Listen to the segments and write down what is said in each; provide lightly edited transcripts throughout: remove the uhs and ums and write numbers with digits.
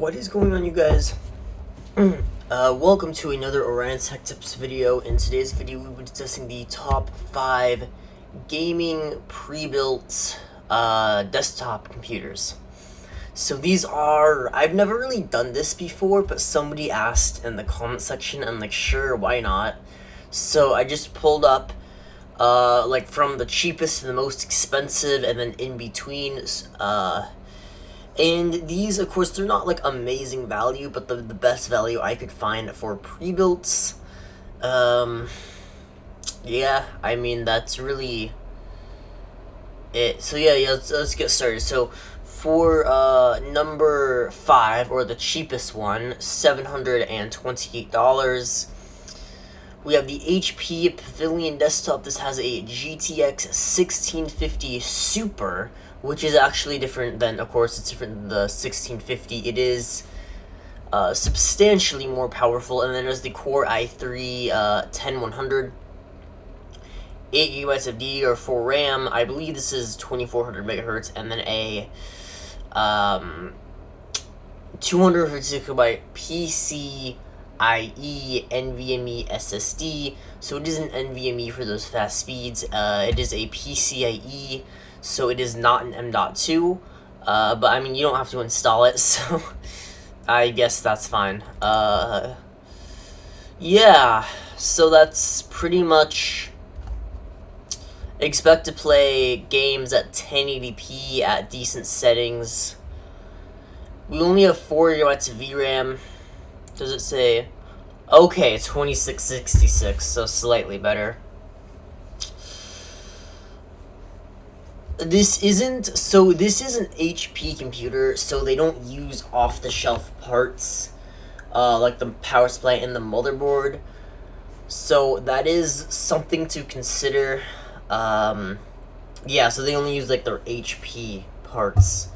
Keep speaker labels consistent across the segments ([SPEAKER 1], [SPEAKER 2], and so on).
[SPEAKER 1] What is going on, you guys? Welcome to another Orion Tech Tips video. In today's video, we'll be discussing the top 5 gaming pre-built desktop computers. So these are, I've never really done this before, but somebody asked in the comment section, and like, sure, why not? So I just pulled up like from the cheapest to the most expensive, and then in between. And these, of course, they're not like amazing value, but the best value I could find for pre-builts. Yeah, I mean, that's really it. So yeah, let's get started. So for number 5, or the cheapest one, $728, we have the HP Pavilion desktop. This has a GTX 1650 Super, which is actually different than, of course, it's different than the 1650. It is substantially more powerful. And then there's the Core i3 10100, 8 GB of DDR4 RAM. I believe this is 2400 megahertz, and then a 256 GB PCIe NVMe SSD. So it is an NVMe for those fast speeds. It is a PCIe. So it is not an M.2, but I mean, you don't have to install it, so I guess that's fine. Yeah, so that's pretty much, expect to play games at 1080p at decent settings. We only have 4 GB of VRAM. Does it say? Okay, 2666, so slightly better. This is an HP computer, so they don't use off-the-shelf parts, like the power supply and the motherboard. So that is something to consider. Yeah, so they only use like their HP parts.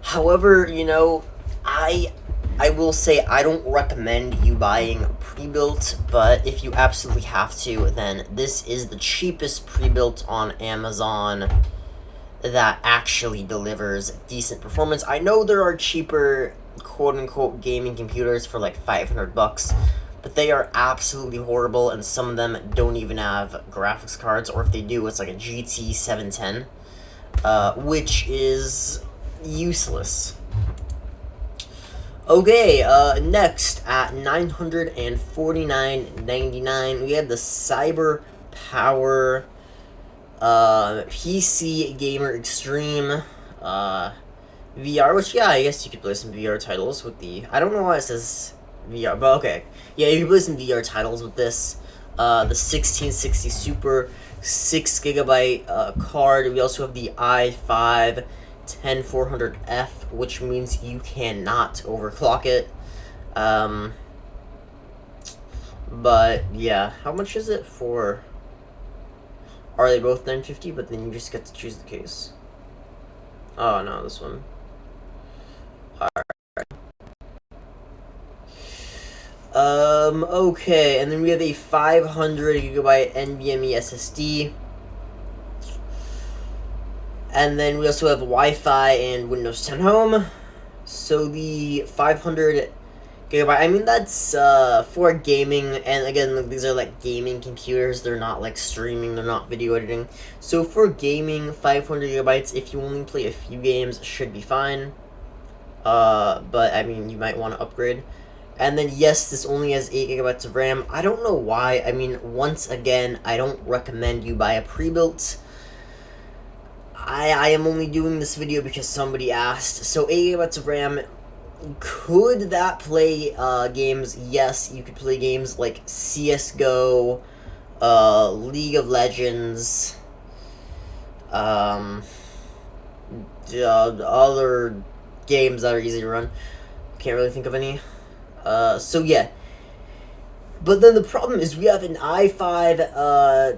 [SPEAKER 1] However, you know, I will say I don't recommend you buying pre-built, but if you absolutely have to, then this is the cheapest pre-built on Amazon that actually delivers decent performance. I know there are cheaper quote-unquote gaming computers for like $500, but they are absolutely horrible, and some of them don't even have graphics cards, or if they do, it's like a GT 710, which is useless. Okay, next at $949.99, we have the CyberPower PC Gamer Extreme VR, which, yeah, I guess you could play some VR titles with the, I don't know why it says VR, but okay. Yeah, you can play some VR titles with this. The 1660 Super 6 GB card. We also have the i5 10400F, which means you cannot overclock it. But yeah, how much is it for? Are they both $950? But then you just get to choose the case. Oh no, this one. Alright. Okay, and then we have a 500 GB NVMe SSD. And then we also have Wi-Fi and Windows 10 Home. So the 500 GB, I mean, that's for gaming. And again, like, these are like gaming computers. They're not like streaming. They're not video editing. So for gaming, 500 GB, if you only play a few games, should be fine. But I mean, you might want to upgrade. And then yes, this only has 8 GB of RAM. I don't know why. I mean, once again, I don't recommend you buy a pre-built. I am only doing this video because somebody asked. So 8 GB of RAM, could that play games? Yes, you could play games like CSGO, League of Legends, other games that are easy to run. Can't really think of any. So yeah. But then the problem is we have an i5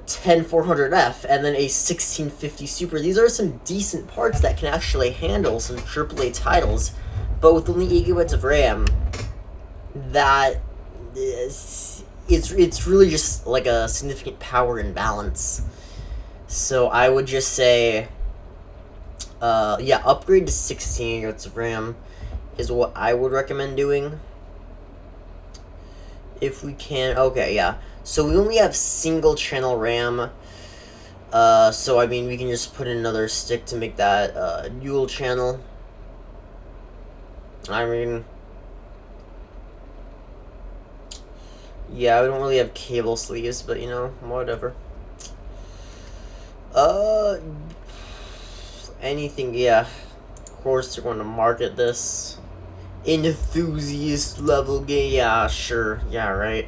[SPEAKER 1] 10400F and then a 1650 Super. These are some decent parts that can actually handle some AAA titles, but with only 8 GB of RAM, that is, it's really just like a significant power imbalance. So I would just say, yeah, upgrade to 16 GB of RAM. is what I would recommend doing. If we can, okay, yeah. So we only have single channel RAM. So I mean, we can just put in another stick to make that dual channel. I mean, yeah, we don't really have cable sleeves, but you know, whatever. Anything, yeah. Of course, they're going to market this enthusiast level game. Yeah, sure. Yeah, right.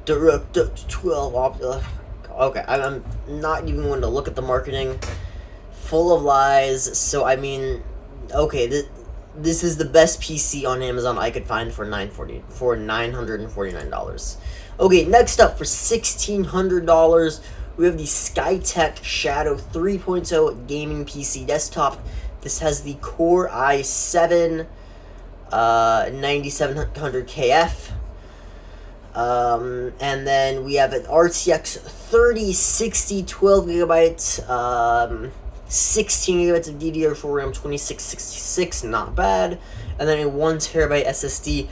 [SPEAKER 1] DirectX 12 okay, I'm not even going to look at the marketing. Full of lies. So I mean, okay, this is the best PC on Amazon I could find for $949. Okay, next up for $1,600, we have the Skytech Shadow 3.0 gaming PC desktop. This has the Core i7 9700KF. And then we have an RTX 3060 12 gigabytes, 16 gigabytes of DDR4 RAM, 2666, not bad. And then a 1 terabyte SSD.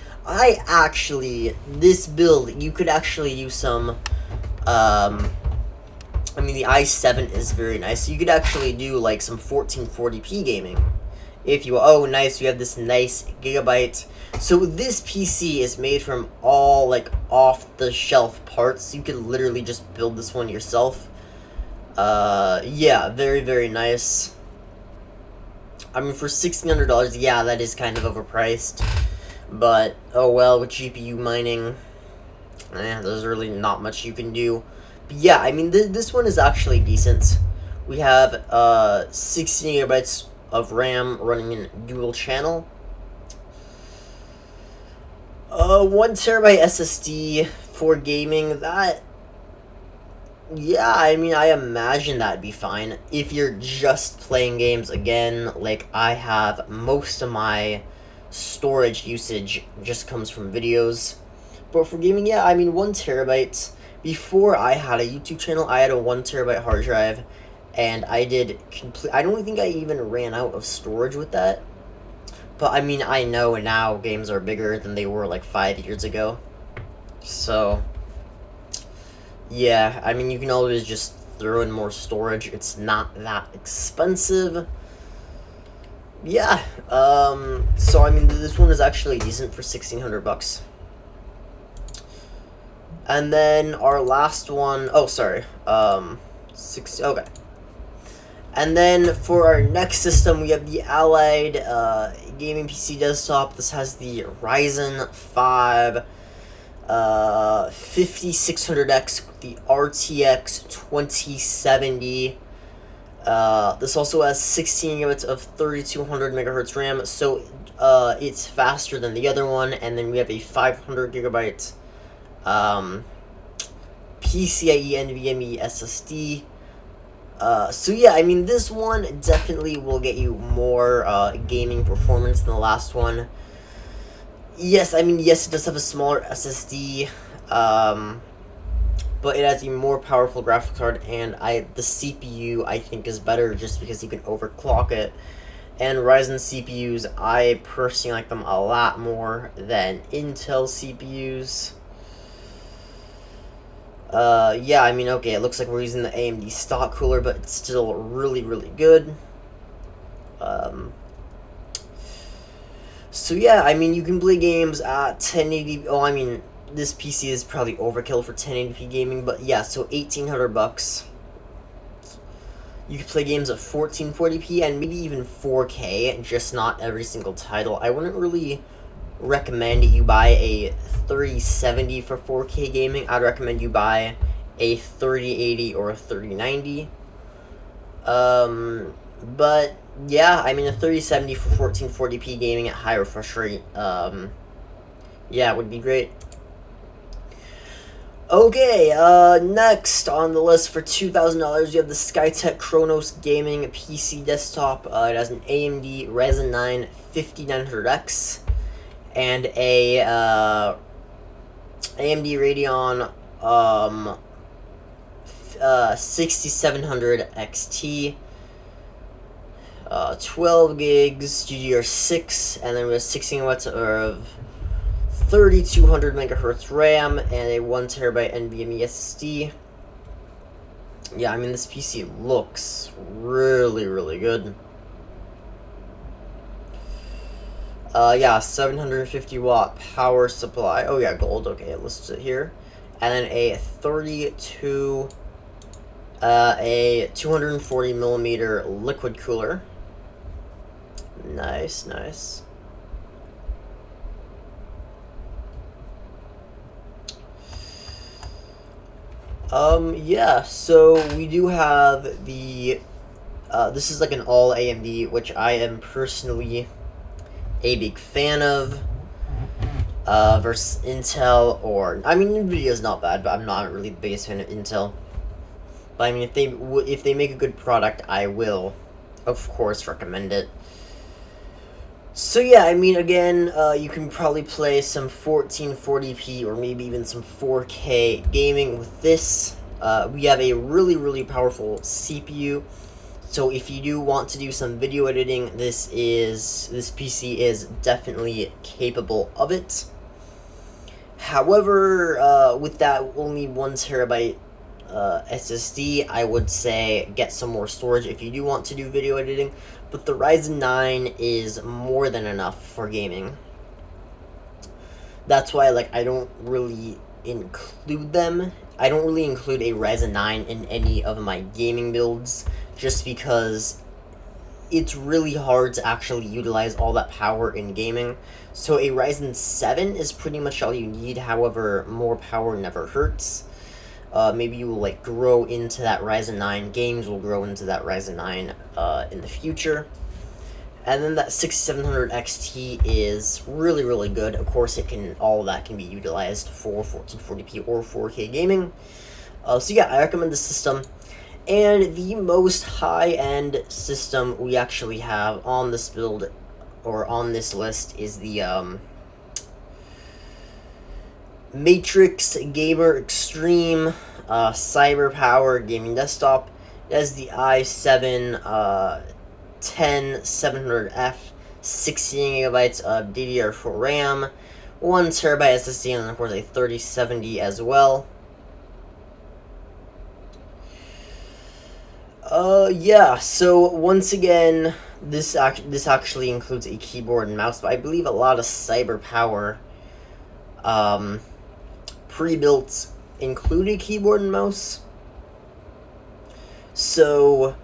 [SPEAKER 1] This build, you could actually use some, I mean, the i7 is very nice. So you could actually do, like, some 1440p gaming. If you, oh, nice, you have this nice gigabyte. So this PC is made from all, like, off-the-shelf parts. You could literally just build this one yourself. Yeah, very, very nice. I mean, for $1,600, yeah, that is kind of overpriced. But, oh well, with GPU mining, there's really not much you can do. But yeah, I mean, this one is actually decent. We have 16 gigabytes of RAM running in dual channel. 1 terabyte SSD for gaming, that, yeah, I mean, I imagine that'd be fine. If you're just playing games, again, like I have, most of my storage usage just comes from videos. But for gaming, yeah, I mean, 1 terabyte. Before I had a YouTube channel, I had a 1 terabyte hard drive, and I don't think I even ran out of storage with that. But I mean, I know now games are bigger than they were like 5 years ago. So, yeah, I mean, you can always just throw in more storage. It's not that expensive. Yeah, so I mean, this one is actually decent for $1,600. And then our last one, oh, sorry, okay. And then for our next system, we have the Allied gaming PC desktop. This has the Ryzen 5 5600X, the RTX 2070. This also has 16 gigabytes of 3200 megahertz RAM, so it's faster than the other one. And then we have a 500 gigabyte PCIe NVMe SSD. So yeah, I mean, this one definitely will get you more gaming performance than the last one. Yes, I mean, yes, it does have a smaller SSD, but it has a more powerful graphics card, and the CPU, I think, is better just because you can overclock it. And Ryzen CPUs, I personally like them a lot more than Intel CPUs. Yeah, I mean, okay, it looks like we're using the AMD stock cooler, but it's still really, really good. So yeah, I mean, you can play games at 1080, oh, I mean, this PC is probably overkill for 1080p gaming, but yeah, so $1,800. You can play games at 1440p and maybe even 4K, just not every single title. I wouldn't really recommend you buy a 3070 for 4K gaming. I'd recommend you buy a 3080 or a 3090. But yeah, I mean, a 3070 for 1440p gaming at high refresh rate, yeah, would be great. Okay, next on the list for $2,000, you have the Skytech Kronos gaming PC desktop. It has an AMD Ryzen 9 5900X and a AMD Radeon 6700 XT. 12 gigs GDR6, and then we have 16 watts of 3200 megahertz RAM and a 1TB NVMe SSD. Yeah, I mean, this PC looks really, really good. Yeah, 750 watt power supply. Oh yeah, gold. Okay, it lists it here. And then a 240 millimeter liquid cooler. Nice, nice. Yeah, so we do have the, this is like an all AMD, which I am personally a big fan of, versus Intel, or, I mean, NVIDIA's not bad, but I'm not really the biggest fan of Intel. But I mean, if they make a good product, I will, of course, recommend it. So yeah, I mean, again, you can probably play some 1440p or maybe even some 4K gaming with this. We have a really, really powerful CPU. So if you do want to do some video editing, this PC is definitely capable of it. However, with that only 1TB SSD, I would say get some more storage if you do want to do video editing. But the Ryzen 9 is more than enough for gaming. That's why, like, I don't really include them. I don't really include a Ryzen 9 in any of my gaming builds, just because it's really hard to actually utilize all that power in gaming. So a Ryzen 7 is pretty much all you need. However, more power never hurts. Maybe you will, like, grow into that Ryzen 9. Games will grow into that Ryzen 9 in the future. And then that 6700 XT is really, really good. Of course, all of that can be utilized for 1440p or 4K gaming. So yeah, I recommend this system. And the most high-end system we actually have on this build, or on this list, is the Matrix Gamer Extreme CyberPower Gaming Desktop. It has the i7 10700F, 16GB of DDR4 RAM, 1TB SSD, and of course a 3070 as well. Yeah, so once again, this actually includes a keyboard and mouse, but I believe a lot of CyberPower pre-built include a keyboard and mouse. So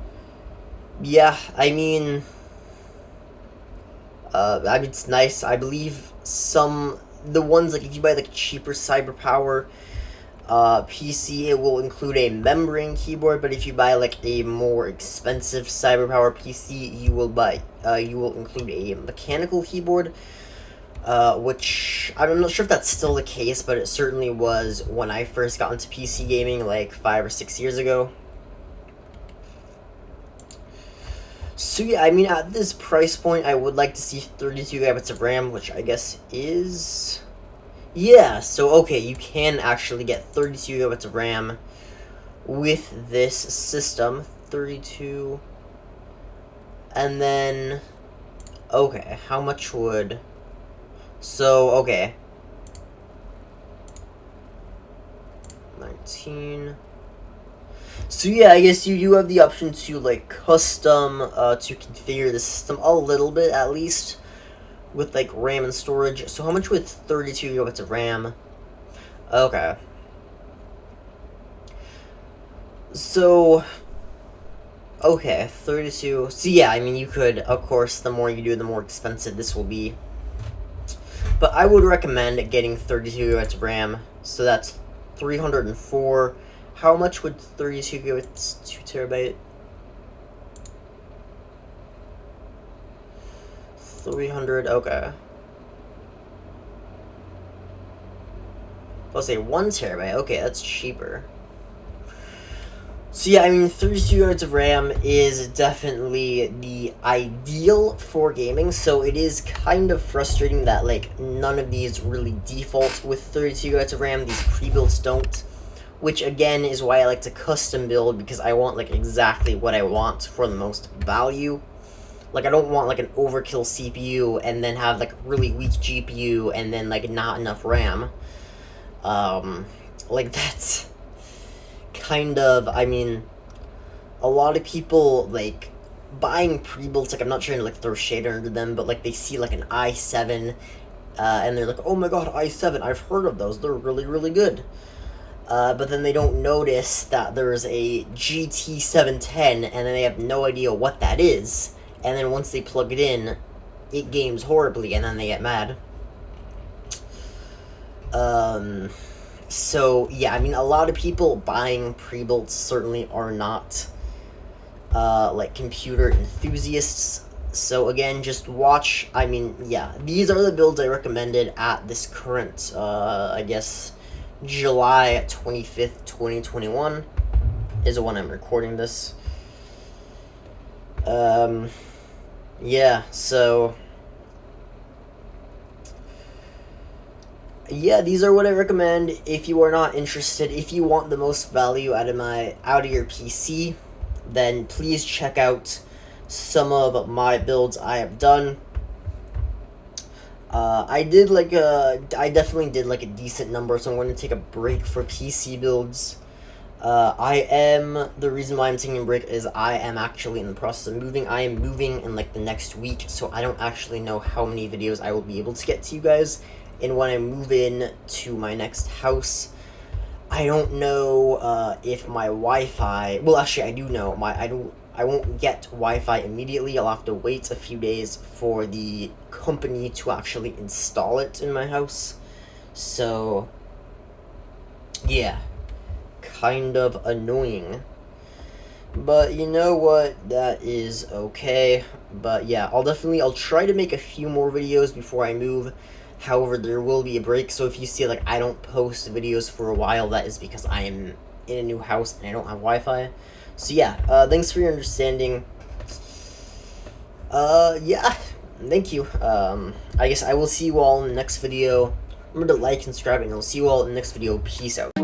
[SPEAKER 1] yeah, I mean, it's nice. I believe the ones, like, if you buy like a cheaper CyberPower PC, it will include a membrane keyboard, but if you buy like a more expensive CyberPower PC, you will include a mechanical keyboard, which I'm not sure if that's still the case, but it certainly was when I first got into PC gaming like 5 or 6 years ago. So yeah, I mean, at this price point, I would like to see 32GB of RAM, which I guess is... Yeah, so okay, you can actually get 32GB of RAM with this system. 32... And then... Okay, how much would... So, okay. 19... So yeah, I guess you do have the option to, like, custom, to configure the system a little bit, at least, with, like, RAM and storage. So how much would 32GB of RAM? Okay. So, okay, 32. So yeah, I mean, you could, of course, the more you do, the more expensive this will be. But I would recommend getting 32GB of RAM. So that's 304. How much would 32 give it? 2TB? 300, okay. Let's say 1TB, okay, that's cheaper. So yeah, I mean, 32GB of RAM is definitely the ideal for gaming, so it is kind of frustrating that, like, none of these really default with 32GB of RAM, these pre-builts don't. Which, again, is why I like to custom build, because I want, like, exactly what I want for the most value. Like, I don't want, like, an overkill CPU and then have, like, really weak GPU and then, like, not enough RAM. Like, that's kind of, I mean, a lot of people, like, buying pre-builts, like, I'm not trying to, like, throw shade under them, but, like, they see, like, an i7, and they're like, oh my god, i7, I've heard of those, they're really, really good. But then they don't notice that there's a GT 710, and then they have no idea what that is. And then once they plug it in, it games horribly, and then they get mad. So, yeah, I mean, a lot of people buying pre-builts certainly are not, like, computer enthusiasts. So, again, just watch, I mean, yeah, these are the builds I recommended at this current, I guess, July 25th, 2021 is when I'm recording this. Yeah, so, yeah, these are what I recommend if you are not interested. If you want the most value out of your PC, then please check out some of my builds I have done. I definitely did like a decent number, so I'm going to take a break for PC builds. The reason why I'm taking a break is I am actually in the process of moving. I am moving in, like, the next week, so I don't actually know how many videos I will be able to get to you guys. And when I move in to my next house, I don't know, if my Wi-Fi, well, actually, I do know, I won't get Wi-Fi immediately. I'll have to wait a few days for the company to actually install it in my house. So, yeah, kind of annoying. But you know what, that is okay. But yeah, I'll try to make a few more videos before I move. However, there will be a break, so if you see, like, I don't post videos for a while, that is because I am in a new house and I don't have Wi-Fi. So yeah, thanks for your understanding. Yeah, thank you. I guess I will see you all in the next video. Remember to like and subscribe, and I'll see you all in the next video. Peace out.